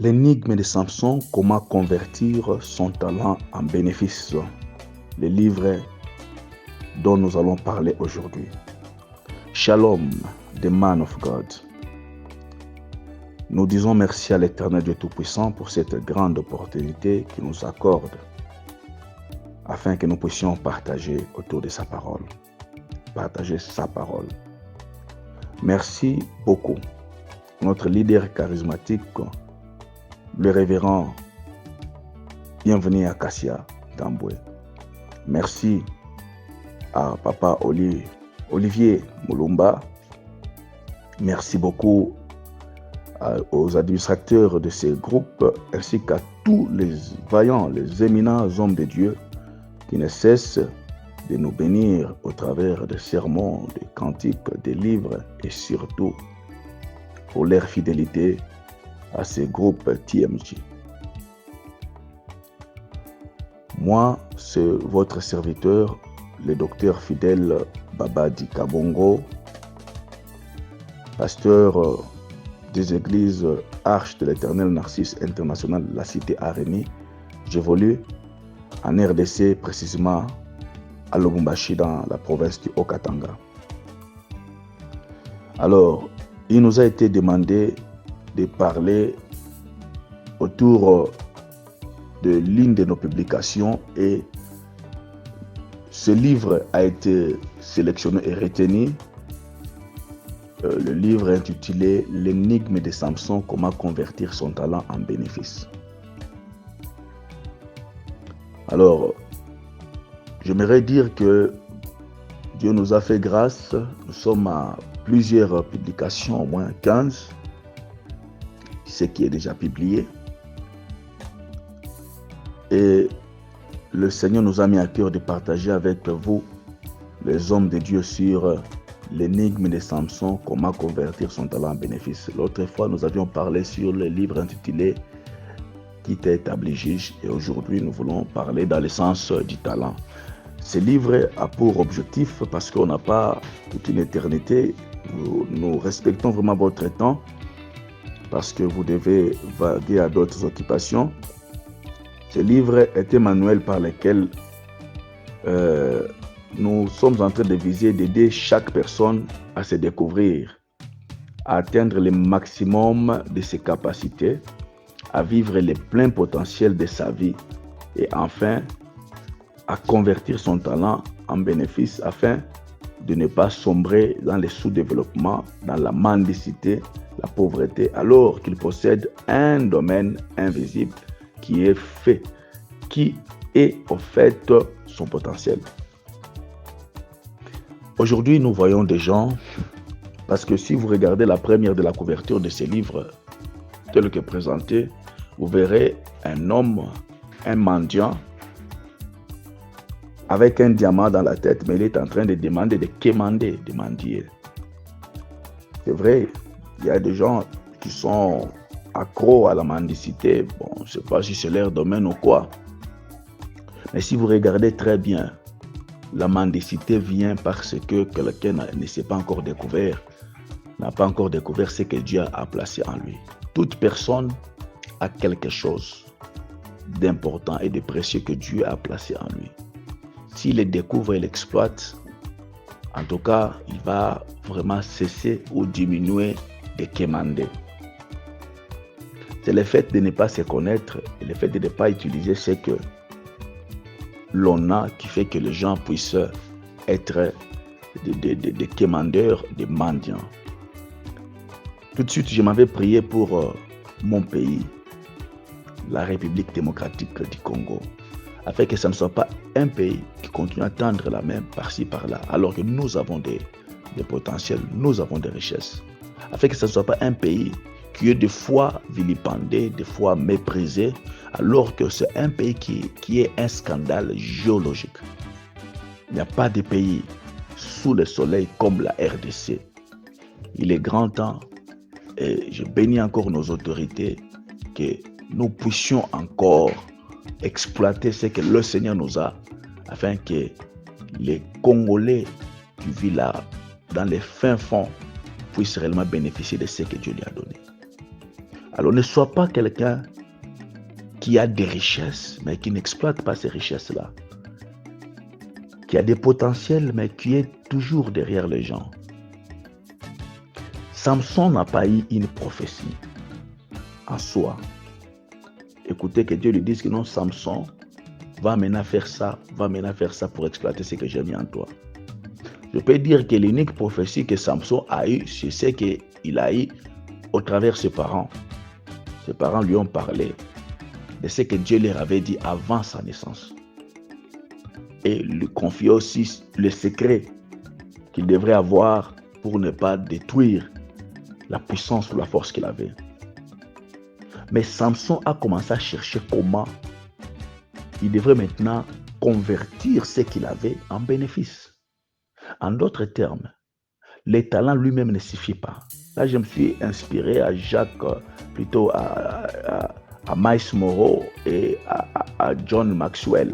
L'énigme de Samson, comment convertir son talent en bénéfice. Le livre dont nous allons parler aujourd'hui. Shalom, the man of God. Nous disons merci à l'Éternel Dieu Tout-Puissant pour cette grande opportunité qu'il nous accorde afin que nous puissions partager autour de sa parole. Partager sa parole. Merci beaucoup. Notre leader charismatique, le révérend Bienvenue à Kassia Tamboué. Merci à Papa Olivier Moulumba. Merci beaucoup aux administrateurs de ces groupes ainsi qu'à tous les vaillants, les éminents hommes de Dieu qui ne cessent de nous bénir au travers des sermons, des cantiques, des livres et surtout pour leur fidélité à ces groupes TMJ. Moi, c'est votre serviteur, le docteur fidèle Babadi Kabongo, pasteur des églises Arche de l'Éternel Narcisse International, la cité Arénie. J'évolue en RDC, précisément à Lubumbashi, dans la province du Haut-Katanga. Alors, il nous a été demandé de parler autour de l'une de nos publications et ce livre a été sélectionné et retenu. Le livre intitulé « L'énigme de Samson, comment convertir son talent en bénéfice ». Alors, j'aimerais dire que Dieu nous a fait grâce. Nous sommes à plusieurs publications, au moins 15, ce qui est déjà publié. Et le Seigneur nous a mis à cœur de partager avec vous, les hommes de Dieu, sur l'énigme de Samson, comment convertir son talent en bénéfice. L'autre fois, nous avions parlé sur le livre intitulé Qui t'a établi juge, et aujourd'hui, nous voulons parler dans le sens du talent. Ce livre a pour objectif, parce qu'on n'a pas toute une éternité, nous respectons vraiment votre temps, parce que vous devez vaguer à d'autres occupations. Ce livre est un manuel par lequel nous sommes en train de viser d'aider chaque personne à se découvrir, à atteindre le maximum de ses capacités, à vivre le plein potentiel de sa vie et enfin à convertir son talent en bénéfice afin de ne pas sombrer dans le sous-développement, dans la mendicité, la pauvreté, alors qu'il possède un domaine invisible qui est au fait son potentiel. Aujourd'hui, nous voyons des gens, parce que si vous regardez la première de la couverture de ce livre, tel que présenté, vous verrez un homme, un mendiant, avec un diamant dans la tête, mais il est en train de demander, de quémander, de mendier. C'est vrai, il y a des gens qui sont accros à la mendicité. Bon, je ne sais pas si c'est leur domaine ou quoi. Mais si vous regardez très bien, la mendicité vient parce que quelqu'un ne s'est pas encore découvert, n'a pas encore découvert ce que Dieu a placé en lui. Toute personne a quelque chose d'important et de précieux que Dieu a placé en lui. S'il le découvre et l'exploite, en tout cas, il va vraiment cesser ou diminuer de quémander. C'est le fait de ne pas se connaître et le fait de ne pas utiliser ce que l'on a qui fait que les gens puissent être des quémandeurs, des mendiants. Tout de suite, je m'avais prié pour mon pays, la République démocratique du Congo, afin que ce ne soit pas un pays qui continue à tendre la main par-ci, par-là, alors que nous avons des potentiels, nous avons des richesses. Afin que ce ne soit pas un pays qui est des fois vilipendé, des fois méprisé, alors que c'est un pays qui est un scandale géologique. Il n'y a pas de pays sous le soleil comme la RDC. Il est grand temps, et je bénis encore nos autorités, que nous puissions encore exploiter ce que le Seigneur nous a, afin que les Congolais qui vivent là, dans les fins fonds, puissent réellement bénéficier de ce que Dieu lui a donné. Alors ne sois pas quelqu'un qui a des richesses, mais qui n'exploite pas ces richesses-là. Qui a des potentiels, mais qui est toujours derrière les gens. Samson n'a pas eu une prophétie en soi. Écoutez que Dieu lui dise que non, Samson, va maintenant faire ça pour exploiter ce que j'ai mis en toi. Je peux dire que l'unique prophétie que Samson a eue, c'est ce qu'il a eu au travers de ses parents. Ses parents lui ont parlé de ce que Dieu leur avait dit avant sa naissance. Et lui confiait aussi le secret qu'il devrait avoir pour ne pas détruire la puissance ou la force qu'il avait. Mais Samson a commencé à chercher comment il devrait maintenant convertir ce qu'il avait en bénéfice. En d'autres termes, les talents lui-même ne suffit pas. Là, je me suis inspiré à Jacques, plutôt à Miles Monroe et à John Maxwell,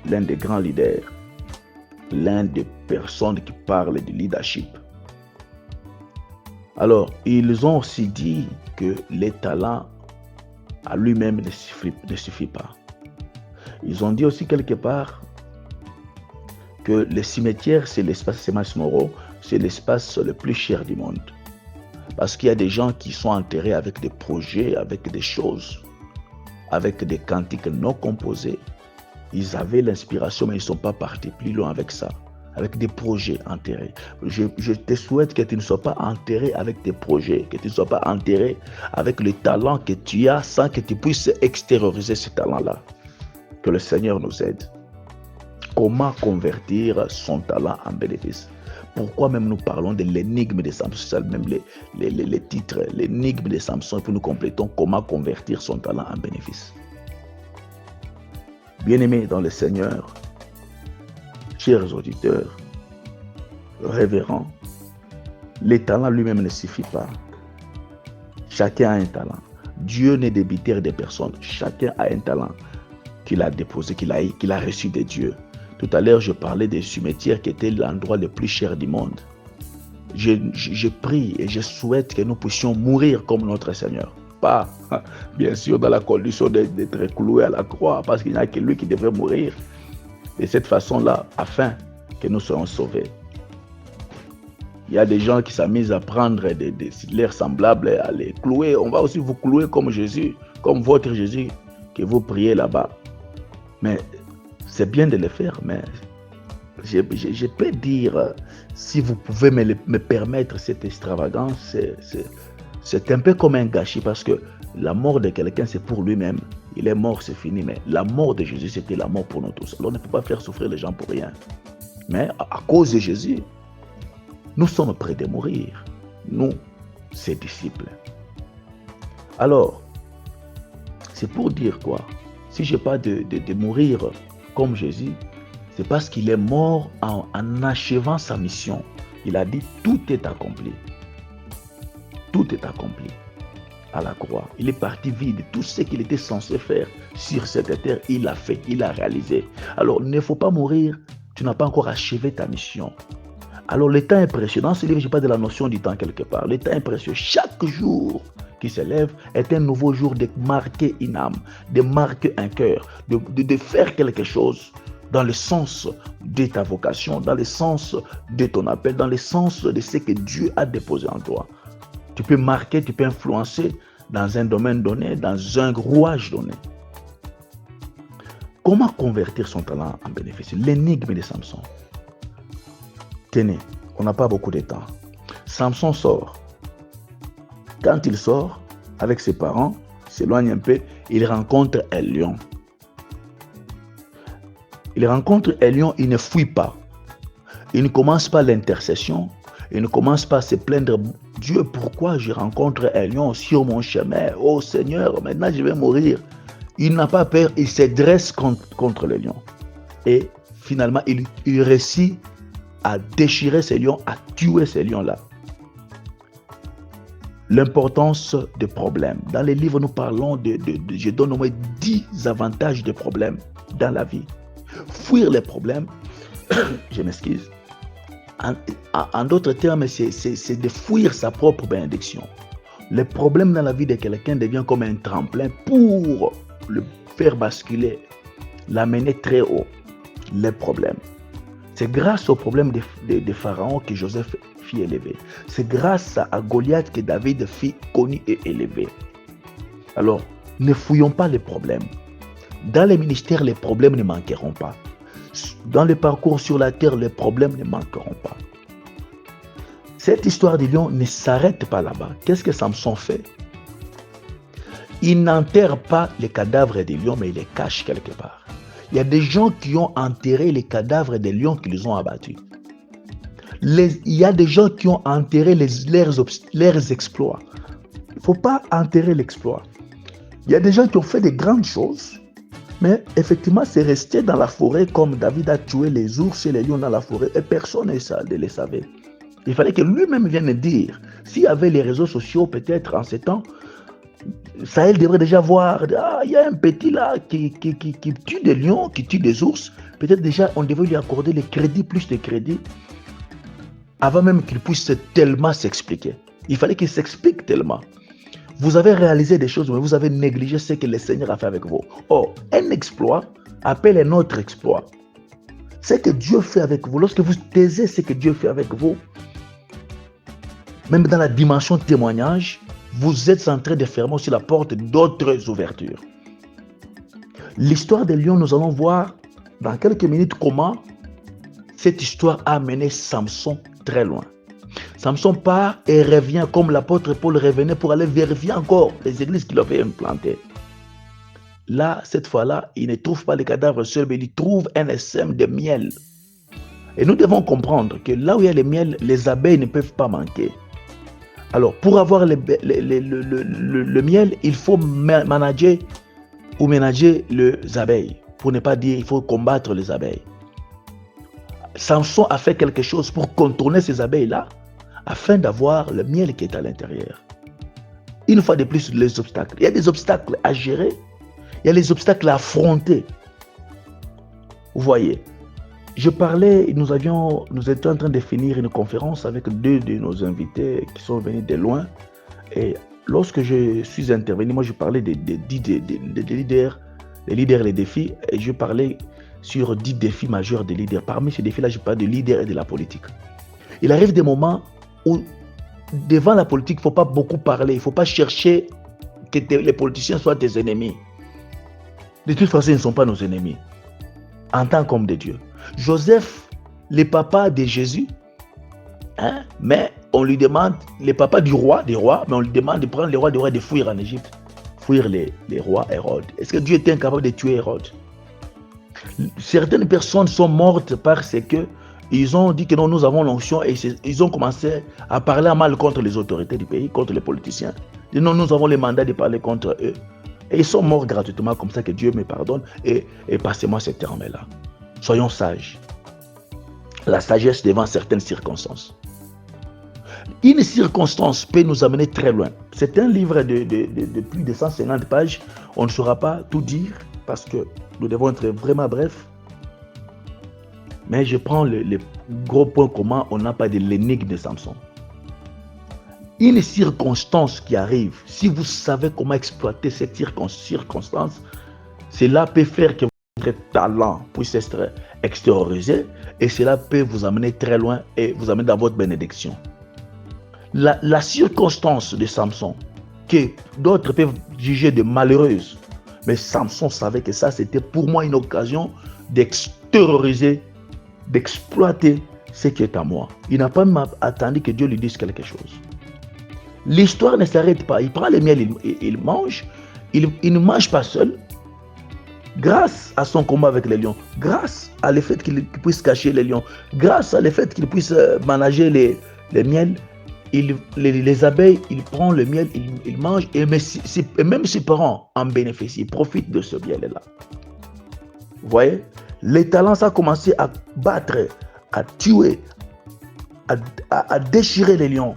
l'un des grands leaders, l'un des personnes qui parlent de leadership. Alors, ils ont aussi dit que les talents à lui-même ne suffit pas. Ils ont dit aussi quelque part que le cimetière, c'est l'espace, c'est Miles Monroe, c'est l'espace le plus cher du monde. Parce qu'il y a des gens qui sont enterrés avec des projets, avec des choses, avec des cantiques non composés. Ils avaient l'inspiration, mais ils ne sont pas partis plus loin avec ça, avec des projets enterrés. Je te souhaite que tu ne sois pas enterré avec tes projets, que tu ne sois pas enterré avec le talent que tu as sans que tu puisses extérioriser ce talent-là. Que le Seigneur nous aide. Comment convertir son talent en bénéfice? Pourquoi même nous parlons de l'énigme de Samson? C'est même les titres, l'énigme de Samson, et puis nous complétons comment convertir son talent en bénéfice. Bien-aimés dans le Seigneur, chers auditeurs, révérends, le talent lui-même ne suffit pas. Chacun a un talent. Dieu n'est débiteur des personnes. Chacun a un talent qu'il a déposé, qu'il a reçu de Dieu. Tout à l'heure, je parlais des cimetières qui étaient l'endroit le plus cher du monde. Je prie et je souhaite que nous puissions mourir comme notre Seigneur. Pas, bien sûr, dans la condition d'être cloué à la croix, parce qu'il n'y a que lui qui devrait mourir. De cette façon-là, afin que nous soyons sauvés. Il y a des gens qui s'amusent à prendre leurs semblables, à les clouer. On va aussi vous clouer comme Jésus, comme votre Jésus, que vous priez là-bas. Mais c'est bien de le faire, mais je peux dire, si vous pouvez me permettre cette extravagance, c'est un peu comme un gâchis, parce que la mort de quelqu'un, c'est pour lui-même. Il est mort, c'est fini, mais la mort de Jésus, c'était la mort pour nous tous. Alors on ne peut pas faire souffrir les gens pour rien. Mais à cause de Jésus, nous sommes prêts de mourir, nous, ses disciples. Alors, c'est pour dire quoi? Si je parle de mourir comme Jésus, c'est parce qu'il est mort en achevant sa mission. Il a dit, tout est accompli. Tout est accompli à la croix. Il est parti vide. Tout ce qu'il était censé faire sur cette terre, il l'a fait, il l'a réalisé. Alors, il ne faut pas mourir. Tu n'as pas encore achevé ta mission. Alors, le temps est précieux. Dans ce livre, je ne parle pas de la notion du temps quelque part. Le temps est précieux. Chaque jour qui s'élève est un nouveau jour de marquer une âme, de marquer un cœur, de faire quelque chose dans le sens de ta vocation, dans le sens de ton appel, dans le sens de ce que Dieu a déposé en toi. Tu peux marquer, tu peux influencer dans un domaine donné, dans un rouage donné. Comment convertir son talent en bénéfice? L'énigme de Samson. Tenez, on n'a pas beaucoup de temps. Samson sort. Quand il sort avec ses parents, s'éloigne un peu, il rencontre un lion. Il rencontre un lion, il ne fuit pas. Il ne commence pas l'intercession. Il ne commence pas à se plaindre. Dieu, pourquoi je rencontre un lion sur mon chemin? Oh Seigneur, maintenant je vais mourir. Il n'a pas peur, il se dresse contre le lion. Et finalement, il réussit à déchirer ces lions, à tuer ces lions-là. L'importance des problèmes. Dans les livres, nous parlons je donne au moins 10 avantages des problèmes dans la vie. Fuir les problèmes, je m'excuse. En d'autres termes, c'est de fuir sa propre bénédiction. Les problèmes dans la vie de quelqu'un deviennent comme un tremplin pour le faire basculer, l'amener très haut. Les problèmes. C'est grâce aux problèmes de Pharaon que Joseph fut élevé. C'est grâce à Goliath que David fut connu et élevé. Alors, ne fouillons pas les problèmes. Dans les ministères, les problèmes ne manqueront pas. Dans le parcours sur la terre, les problèmes ne manqueront pas. Cette histoire des lions ne s'arrête pas là-bas. Qu'est-ce que Samson fait? Il n'enterre pas les cadavres des lions, mais il les cache quelque part. Il y a des gens qui ont enterré les cadavres des lions qu'ils ont abattus. Il y a des gens qui ont enterré leurs exploits. Il ne faut pas enterrer l'exploit. Il y a des gens qui ont fait de grandes choses, mais effectivement, c'est resté dans la forêt comme David a tué les ours et les lions dans la forêt et personne ne le savait. Il fallait que lui-même vienne dire. S'il y avait les réseaux sociaux, peut-être en ces temps, Sahel devrait déjà voir, il y a un petit là qui tue des lions, qui tue des ours. Peut-être déjà, on devait lui accorder les crédits, plus de crédits, avant même qu'il puisse tellement s'expliquer. Il fallait qu'il s'explique tellement. Vous avez réalisé des choses, mais vous avez négligé ce que le Seigneur a fait avec vous. Or, un exploit appelle un autre exploit. Ce que Dieu fait avec vous, lorsque vous taisez ce que Dieu fait avec vous, même dans la dimension témoignage, vous êtes en train de fermer aussi la porte d'autres ouvertures. L'histoire des lions, nous allons voir dans quelques minutes comment cette histoire a amené Samson très loin. Samson part et revient comme l'apôtre Paul revenait pour aller vérifier encore les églises qu'il avait implantées. Là, cette fois-là, il ne trouve pas les cadavres seuls, mais il trouve un SM de miel. Et nous devons comprendre que là où il y a le miel, les abeilles ne peuvent pas manquer. Alors, pour avoir le miel, il faut ménager les abeilles. Pour ne pas dire, il faut combattre les abeilles. Samson a fait quelque chose pour contourner ces abeilles-là, afin d'avoir le miel qui est à l'intérieur. Une fois de plus, les obstacles. Il y a des obstacles à gérer, il y a les obstacles à affronter. Vous voyez, nous étions en train de finir une conférence avec 2 de nos invités qui sont venus de loin. Et lorsque je suis intervenu, moi je parlais des leaders, les défis, et je parlais sur 10 défis majeurs des leaders. Parmi ces défis-là, je parle de leaders et de la politique. Il arrive des moments où, devant la politique, il ne faut pas beaucoup parler, il ne faut pas chercher que les politiciens soient tes ennemis. De toute façon, ils ne sont pas nos ennemis, en tant qu'homme de Dieu. Joseph, le papa de Jésus, mais on lui demande, le papa du roi, mais on lui demande de prendre le roi des rois et de fuir en Égypte, fuir les rois Hérode. Est-ce que Dieu était incapable de tuer Hérode? Certaines personnes sont mortes parce que ils ont dit que non, nous avons l'onction et ils ont commencé à parler mal contre les autorités du pays, contre les politiciens. Et non, nous avons le mandat de parler contre eux. Et ils sont morts gratuitement, comme ça que Dieu me pardonne et passez-moi ces termes-là. Soyons sages. La sagesse devant certaines circonstances. Une circonstance peut nous amener très loin. C'est un livre de plus de 150 pages. On ne saura pas tout dire parce que nous devons être vraiment brefs. Mais je prends le gros point commun, on n'a pas de l'énigme de Samson. Une circonstance qui arrive, si vous savez comment exploiter cette circonstance, cela peut faire que votre talent puisse être extériorisé et cela peut vous amener très loin et vous amener dans votre bénédiction. La circonstance de Samson, que d'autres peuvent juger de malheureuse, mais Samson savait que ça c'était pour moi une occasion d'extérioriser, d'exploiter ce qui est à moi. Il n'a pas attendu que Dieu lui dise quelque chose. L'histoire ne s'arrête pas. Il prend le miel, il mange. Il ne mange pas seul. Grâce à son combat avec les lions, grâce à le fait qu'il puisse cacher les lions, grâce à le fait qu'il puisse manager les miels, les abeilles, il prend le miel, il mange. Et même ses parents en bénéficient, ils profitent de ce miel-là. Vous voyez? Les talents, ça a commencé à battre, à tuer, à déchirer les lions.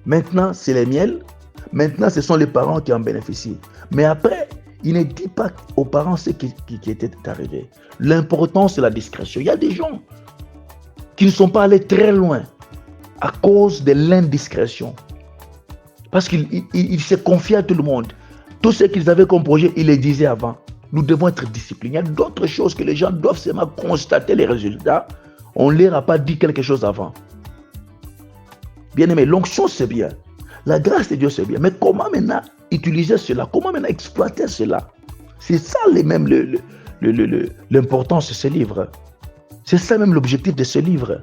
Maintenant, c'est les miels. Maintenant, ce sont les parents qui en bénéficient. Mais après, il ne dit pas aux parents ce qui était arrivé. L'important, c'est la discrétion. Il y a des gens qui ne sont pas allés très loin à cause de l'indiscrétion. Parce qu'il s'est confié à tout le monde. Tout ce qu'ils avaient comme projet, il les disait avant. Nous devons être disciplinés. Il y a d'autres choses que les gens doivent seulement constater les résultats. On ne leur a pas dit quelque chose avant. Bien aimé, l'onction c'est bien. La grâce de Dieu c'est bien. Mais comment maintenant utiliser cela? Comment maintenant exploiter cela? C'est ça l'importance de ce livre. C'est ça même l'objectif de ce livre.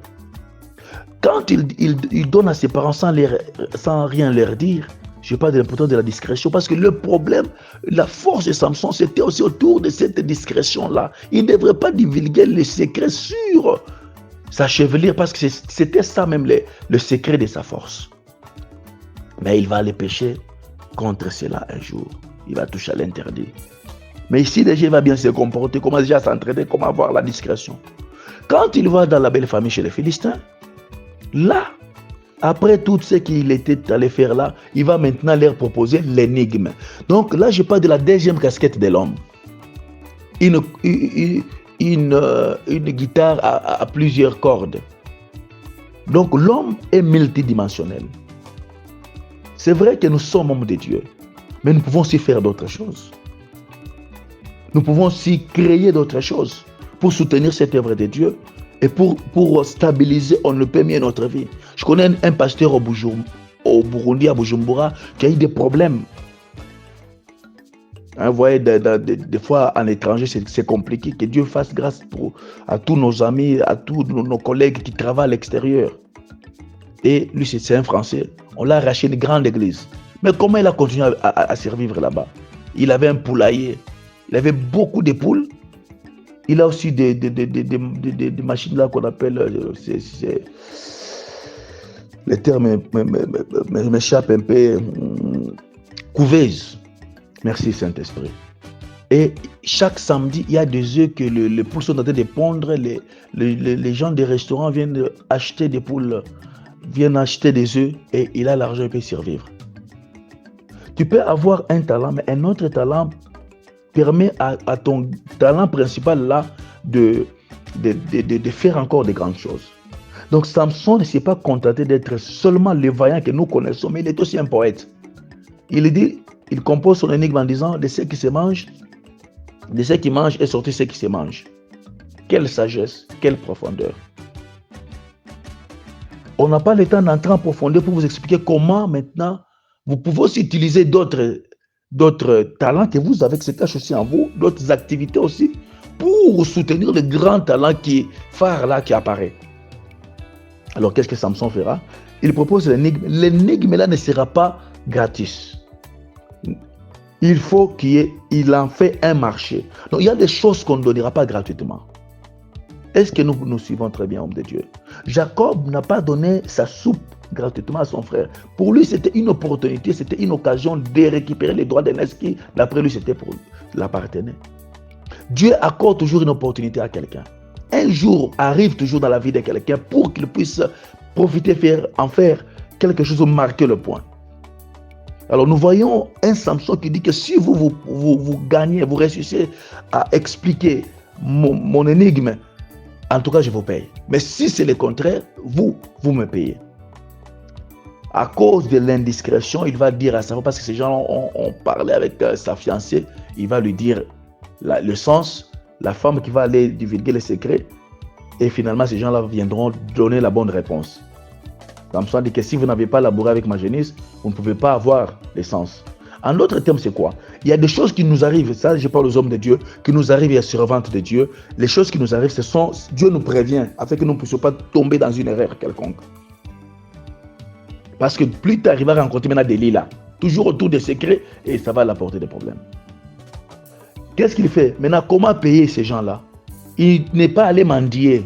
Quand il donne à ses parents sans rien leur dire, je parle de l'importance de la discrétion, parce que le problème, la force de Samson, c'était aussi autour de cette discrétion-là. Il ne devrait pas divulguer les secrets sur sa chevelure, parce que c'était ça même le secret de sa force. Mais il va aller pécher contre cela un jour. Il va toucher à l'interdit. Mais ici, déjà, il va bien se comporter, comment déjà s'entraîner, comment avoir la discrétion. Quand il va dans la belle famille chez les Philistins, là, après tout ce qu'il était allé faire là, il va maintenant leur proposer l'énigme. Donc là, je parle de la deuxième casquette de l'homme. Une guitare à plusieurs cordes. Donc l'homme est multidimensionnel. C'est vrai que nous sommes hommes de Dieu, mais nous pouvons aussi faire d'autres choses. Nous pouvons aussi créer d'autres choses pour soutenir cette œuvre de Dieu et pour stabiliser, on ne peut mieux notre vie. Je connais un pasteur au Burundi, à Bujumbura, qui a eu des problèmes. Vous voyez, des fois en étranger, c'est compliqué. Que Dieu fasse grâce à tous nos amis, à tous nos collègues qui travaillent à l'extérieur. Et lui, c'est un Français. On l'a arraché une grande église. Mais comment il a continué à survivre là-bas? Il avait un poulailler. Il avait beaucoup de poules. Il a aussi des machines là qu'on appelle, les termes m'échappent un peu, couveuses. Merci Saint-Esprit. Et chaque samedi, il y a des œufs que les poules sont en train de pondre. Les gens des restaurants viennent acheter des poules, viennent acheter des œufs et il a l'argent, il peut survivre. Tu peux avoir un talent, mais un autre talent permet à ton talent principal là de faire encore de grandes choses. Donc Samson ne s'est pas contenté d'être seulement le vaillant que nous connaissons, mais il est aussi un poète. Il compose son énigme en disant de ce qui se mange, de ce qui mange est sorti ce qui se mange. Quelle sagesse, quelle profondeur. On n'a pas le temps d'entrer en profondeur pour vous expliquer comment maintenant vous pouvez aussi utiliser d'autres talents que vous avez, qui se cachent aussi en vous, d'autres activités aussi, pour soutenir le grand talent phare là qui apparaît. Alors qu'est-ce que Samson fera? Il propose l'énigme. L'énigme là ne sera pas gratis. Il faut qu'il en fait un marché. Donc il y a des choses qu'on ne donnera pas gratuitement. Est-ce que nous suivons très bien, homme de Dieu? Jacob n'a pas donné sa soupe gratuitement à son frère. Pour lui, c'était une opportunité, c'était une occasion de récupérer les droits d'aînesse qui, d'après lui, c'était pour l'appartenait. Dieu accorde toujours une opportunité à quelqu'un. Un jour arrive toujours dans la vie de quelqu'un pour qu'il puisse profiter, en faire quelque chose, marquer le point. Alors nous voyons un Samson qui dit que si vous gagnez, vous réussissez à expliquer mon énigme, en tout cas je vous paye. Mais si c'est le contraire, vous me payez. À cause de l'indiscrétion, il va dire à sa femme, parce que ces gens ont parlé avec sa fiancée, il va lui dire le sens, la femme qui va aller divulguer les secrets, et finalement ces gens-là viendront donner la bonne réponse. Samson dit que si vous n'avez pas labouré avec ma génisse, vous ne pouvez pas avoir l'essence. En d'autres termes, c'est quoi? Il y a des choses qui nous arrivent, ça je parle aux hommes de Dieu, qui nous arrivent à servantes de Dieu. Les choses qui nous arrivent, Dieu nous prévient, afin que nous ne puissions pas tomber dans une erreur quelconque. Parce que plus tu arrives à rencontrer maintenant des lilas, toujours autour des secrets, et ça va l'apporter des problèmes. Qu'est-ce qu'il fait? Maintenant, comment payer ces gens-là? Il n'est pas allé mendier.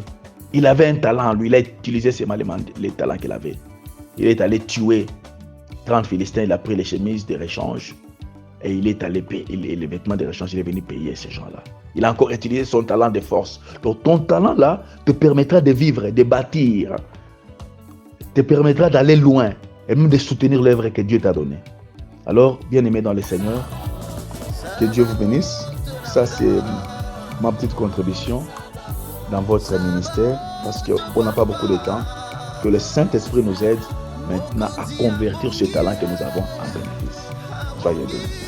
Il avait un talent, lui, il a utilisé les talents qu'il avait. Il est allé tuer 30 Philistins, il a pris les chemises de rechange et il est allé payer les vêtements de rechange, il est venu payer ces gens-là. Il a encore utilisé son talent de force. Donc ton talent là te permettra de vivre, de bâtir, te permettra d'aller loin et même de soutenir l'œuvre que Dieu t'a donnée. Alors, bien-aimés dans le Seigneur, que Dieu vous bénisse. Ça, c'est ma petite contribution dans votre ministère, parce qu'on n'a pas beaucoup de temps. Que le Saint-Esprit nous aide maintenant à convertir ce talent que nous avons en bénéfice. Soyez bénis.